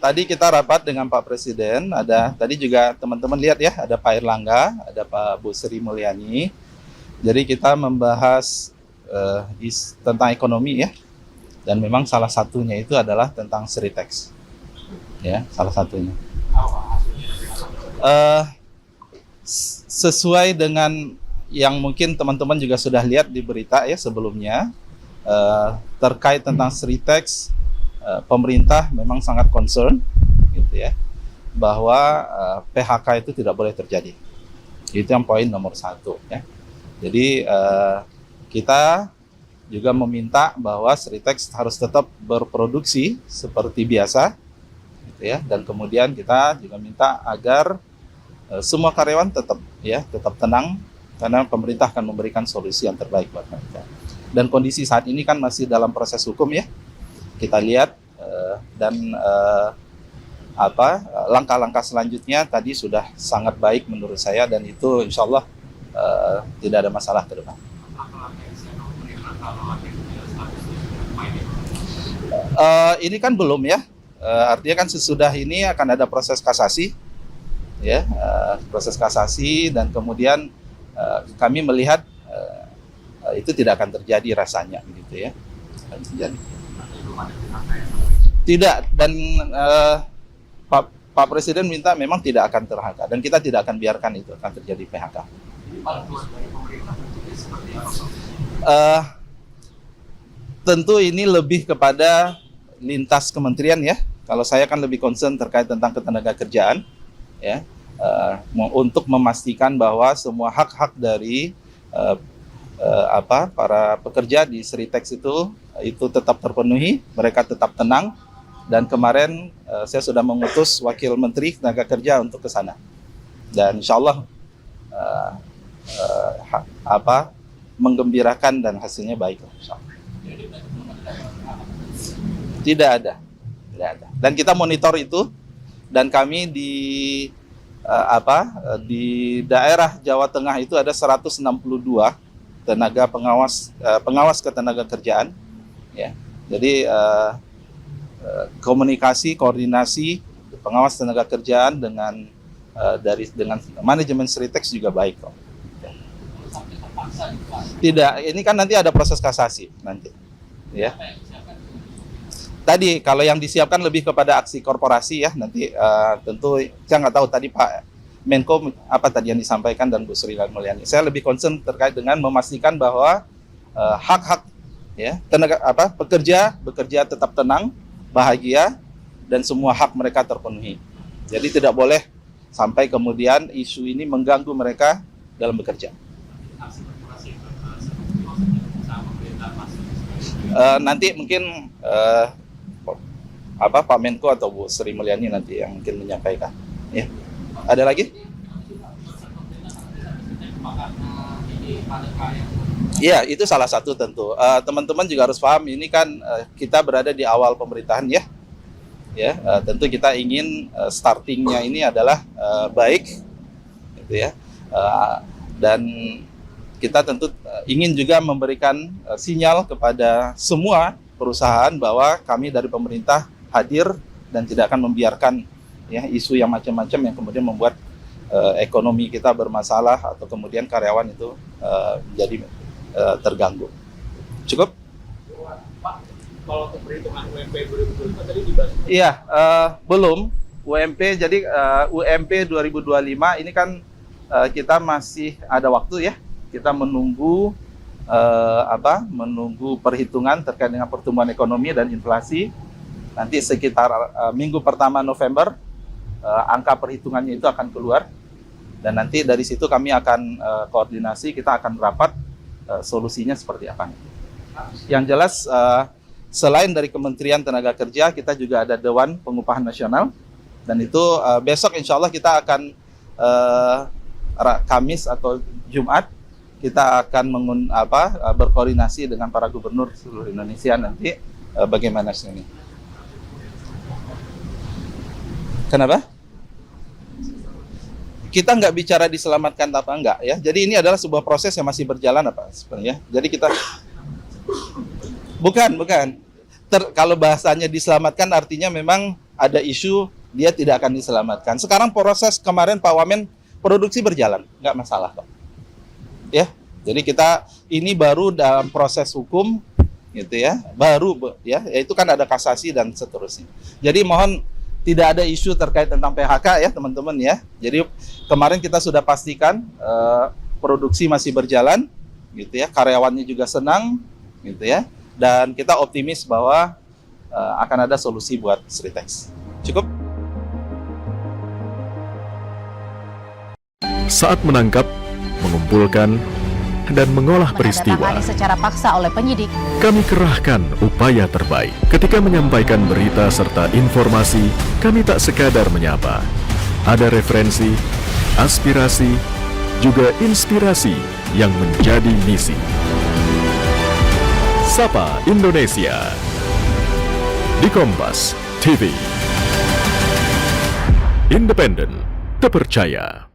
Tadi kita rapat dengan Pak Presiden, tadi juga teman-teman lihat ya, ada Pak Erlangga, ada Pak Bu Sri Mulyani. Jadi kita membahas tentang ekonomi ya, dan memang salah satunya itu adalah tentang Sritex, ya salah satunya. Sesuai dengan yang mungkin teman-teman juga sudah lihat di berita ya sebelumnya, terkait tentang Sritex. Pemerintah memang sangat concern gitu ya, bahwa PHK itu tidak boleh terjadi. Itu yang poin nomor 1 ya. Jadi kita juga meminta bahwa Sritex harus tetap berproduksi seperti biasa gitu ya, dan kemudian kita juga minta agar semua karyawan tetap tenang, karena pemerintah akan memberikan solusi yang terbaik buat mereka. Dan kondisi saat ini kan masih dalam proses hukum ya. Kita lihat dan langkah-langkah selanjutnya tadi sudah sangat baik menurut saya, dan itu insya Allah tidak ada masalah ke depan. Ini kan belum ya, artinya kan sesudah ini akan ada proses kasasi ya, proses kasasi, dan kemudian kami melihat itu tidak akan terjadi rasanya begitu ya, akan terjadi. Tidak, dan Pak Presiden minta memang tidak akan ter-PHK, dan kita tidak akan biarkan itu akan terjadi PHK. Tentu ini lebih kepada lintas kementerian ya. Kalau saya kan lebih concern terkait tentang ketenagakerjaan ya, untuk memastikan bahwa semua hak-hak dari para pekerja di Sritex itu tetap terpenuhi, mereka tetap tenang. Dan kemarin saya sudah mengutus Wakil Menteri Tenaga Kerja untuk ke sana, dan insya Allah menggembirakan dan hasilnya baik. Tidak ada. Dan kita monitor itu, dan kami di daerah Jawa Tengah itu ada 162 tenaga pengawas ketenaga kerjaan ya. Jadi koordinasi pengawas tenaga kerjaan dengan manajemen Sritex juga baik kok. Tidak, ini kan nanti ada proses kasasi nanti ya. Tadi kalau yang disiapkan lebih kepada aksi korporasi ya, nanti tentu saya nggak tahu tadi Pak Menko apa tadi yang disampaikan dan Bu Sri Mulyani. Saya lebih concern terkait dengan memastikan bahwa hak-hak ya pekerja bekerja tetap tenang, bahagia, dan semua hak mereka terpenuhi. Jadi tidak boleh sampai kemudian isu ini mengganggu mereka dalam bekerja. Nanti mungkin Pak Menko atau Bu Sri Mulyani nanti yang mungkin menyampaikan. Ya. Ada lagi? Iya, itu salah satu tentu. Teman-teman juga harus paham, ini kan kita berada di awal pemerintahan ya. Tentu kita ingin startingnya ini adalah baik, gitu ya. Dan kita tentu ingin juga memberikan sinyal kepada semua perusahaan bahwa kami dari pemerintah hadir dan tidak akan membiarkan ya isu yang macam-macam yang kemudian membuat ekonomi kita bermasalah atau kemudian karyawan itu menjadi terganggu. Cukup? Pak, kalau perhitungan UMP 2025 tadi dibahas? Iya, belum. UMP, jadi UMP 2025 ini kan kita masih ada waktu ya. Kita menunggu menunggu perhitungan terkait dengan pertumbuhan ekonomi dan inflasi. Nanti sekitar minggu pertama November angka perhitungannya itu akan keluar, dan nanti dari situ kami akan koordinasi, kita akan rapat solusinya seperti apa. Yang jelas selain dari Kementerian Tenaga Kerja, kita juga ada Dewan Pengupahan Nasional, dan itu besok insya Allah kita akan Kamis atau Jumat kita akan berkoordinasi dengan para gubernur seluruh Indonesia nanti bagaimana ini. Kenapa? Kita nggak bicara diselamatkan apa enggak ya. Jadi ini adalah sebuah proses yang masih berjalan sebenarnya. Jadi kita bukan. Kalau bahasanya diselamatkan artinya memang ada isu dia tidak akan diselamatkan. Sekarang proses kemarin Pak Wamen produksi berjalan, nggak masalah kok. Ya, jadi kita ini baru dalam proses hukum, gitu ya, itu kan ada kasasi dan seterusnya. Jadi mohon tidak ada isu terkait tentang PHK ya teman-teman ya. Jadi kemarin kita sudah pastikan produksi masih berjalan, gitu ya, karyawannya juga senang, gitu ya, dan kita optimis bahwa akan ada solusi buat Sritex. Cukup. Saat menangkap, mengumpulkan, dan mengolah peristiwa, menandatangani secara paksa oleh penyidik. kami kerahkan upaya terbaik. Ketika menyampaikan berita serta informasi, kami tak sekadar menyapa. Ada referensi, aspirasi, juga inspirasi yang menjadi misi. Sapa Indonesia di Kompas TV. Independen, terpercaya.